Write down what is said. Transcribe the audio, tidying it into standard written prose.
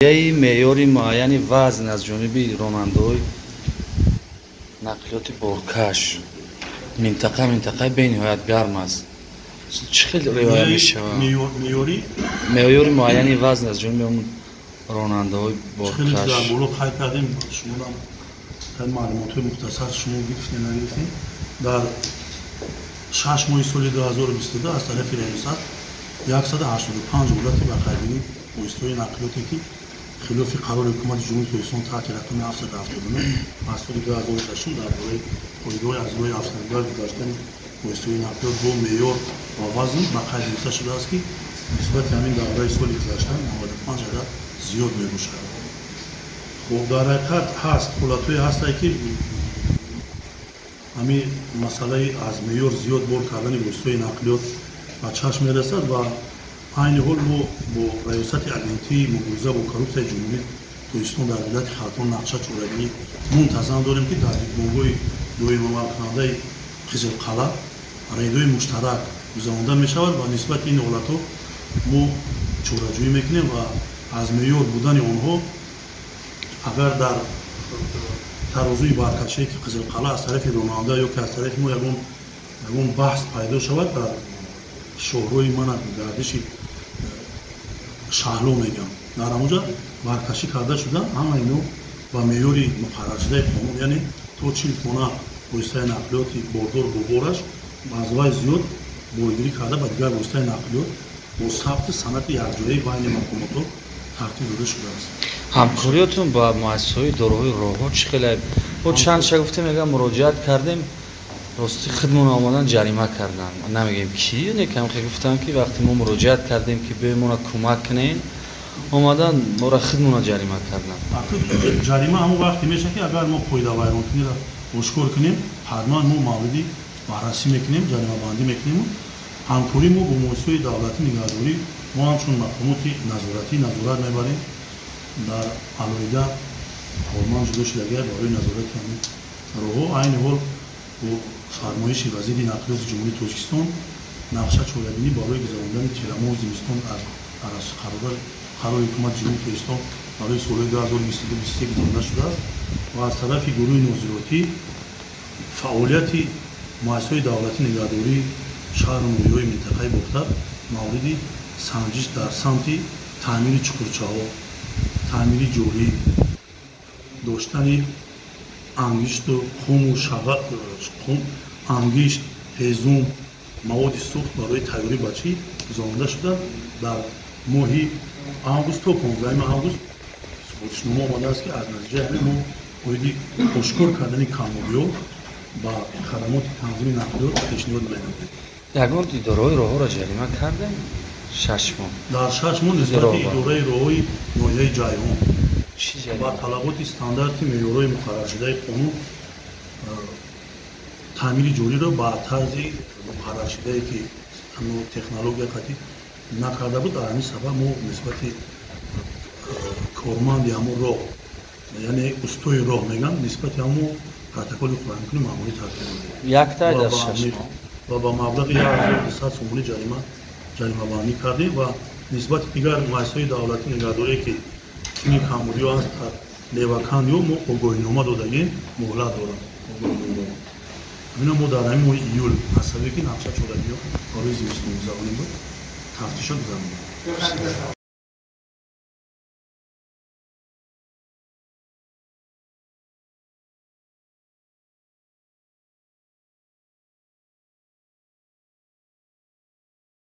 یه معیاری معینی وزن از جانب راننده‌های نقلیات برکش منطقه به نهایت گرم است. چه خیلی رعایت میشه؟ معیاری معینی وزن از جانب اون راننده‌های برکش. خیلی در بالا خواهی کردیم. شما هم معلومات مختصر شما گفتین نگفتین. در 6 ماه سال 2022 از طرف ریاست 185 ولایت بخاری مویستوی نقلیاتی که خلاف قرار حکومت جمهوری اسلامی تحت رقم 779 از سال 2006 درباره پایگاه از روی افسردگی داشتن مویستوی نقلیات با معیار و وزن بخاری گرفته شده است که نسبت همین درباره سال گذشته 95 عدد زیاد می‌باشد. خب در حقیقت هست حالت‌هایی هست که همین مسئله از معیار زیاد بار کردن مویستوی نقلیات به چشم می‌رسد و این حال ما با ریاست اگنتی مبارزه با کروپسیون جمهوری تویستان در ولایت خرطوم نقشه چورگی منتظم داریم که در دیدگاه‌های دوی مملکت قزلقلعه رایدهای مشترک گذرانده می‌شود و نسبت این حالت‌ها ما چوره‌جویی می‌کنیم و از معیار بودن آنها اگر در ترازوی برکشی که قزلقلعه از طرف راننده یا که از طرف ما یگان بحث پیدا شود در شهرهای من گردشی شهلو میگم در اونجا برکشی کرده شدن همه اینو با معیاری مقرر شده قانون یعنی تا 40 تونه واسطه نقلیاتی باردار بورش مازوای زیاد بورگیری کرده با دیگر واسطه نقلیات با ثبت سند یکجایی بین حکومت‌ها ترتیب داده شده است. همکاریتون با مؤسسه‌های داروهای راهها چقدر با چند شگفته میگم مراجعت کردیم راستی خدمون آمدن جریمه کردن نمیگیم کی نکم که گفتن که وقتی ما مراجعت کردیم که بهمون کمک کنین آمدن ما را خدمون جریمه کردن. جریمه همون وقتی میشه که اگر ما قاعده ویرانکنی را مشکل کنیم حتما ما موردی بررسی میکنیم جریمه بندی میکنیم. همکاری ما با مؤسسه دولتی نگهداری ما همچون مقامات نظارتی نظارت میبریم در علایده فرمان جدا شده برای نظارت همین راهها عین حال با فرمایش وزیر نقلیات جمهوری تاجیکستان نقشه چوره‌بینی برای گذراندن تیرماه زمستان از قرار حکومت جمهوری تاجیکستان برای سال 2022 گذرانده شده است و از طرف گروه نظاراتی فعالیت مؤسسه‌های دولتی نگهداری شهر و نویای منطقه بختر موردی سنجش در سمت تعمیر چقرچه‌ها تعمیر جوری داشتن انگشت و خون و شغل انگشت هزوم مواد سوخت برای تیاری بچی گذرانده شده در ماه آگوست تا 15 آگوست سپارشنامه آمده است که از نتیجه همین ما باید اشکر کردن کامیابی‌ها با خدمات تنظیم نقلیات پیشنهاد می‌کنیم. یگان اداره راهها را جریمه کردیم 6 ماه. در 6 ماه نسبت اداره راههای ناحیه جیهان با طلبات استانداردی معیارهای مقرر شده قانون تعمیر جوری را با طرز مقرر شده که همون تکنولوژی قطعی نکرده بود در همین سبب ما نسبت کارمند همون راه یعنی استوی راه میگم نسبت همون پروتکل قانونی معمولی ترتیب دادیم. یک تا در 6 ماه و با مبلغ 1200 سومونی جریمه بندی کردیم و نسبت دیگر مؤسسه‌های دولتی نگهداری که این کاموریو است لیواکانیو ما آگاهینامه دادیم مهلت دارم آگاهینامه اینا ما در همین ماه ایول حسابی که نقشه چوره‌بینی برای زمستان گذرانیم بود تفتیشات گذرانیم.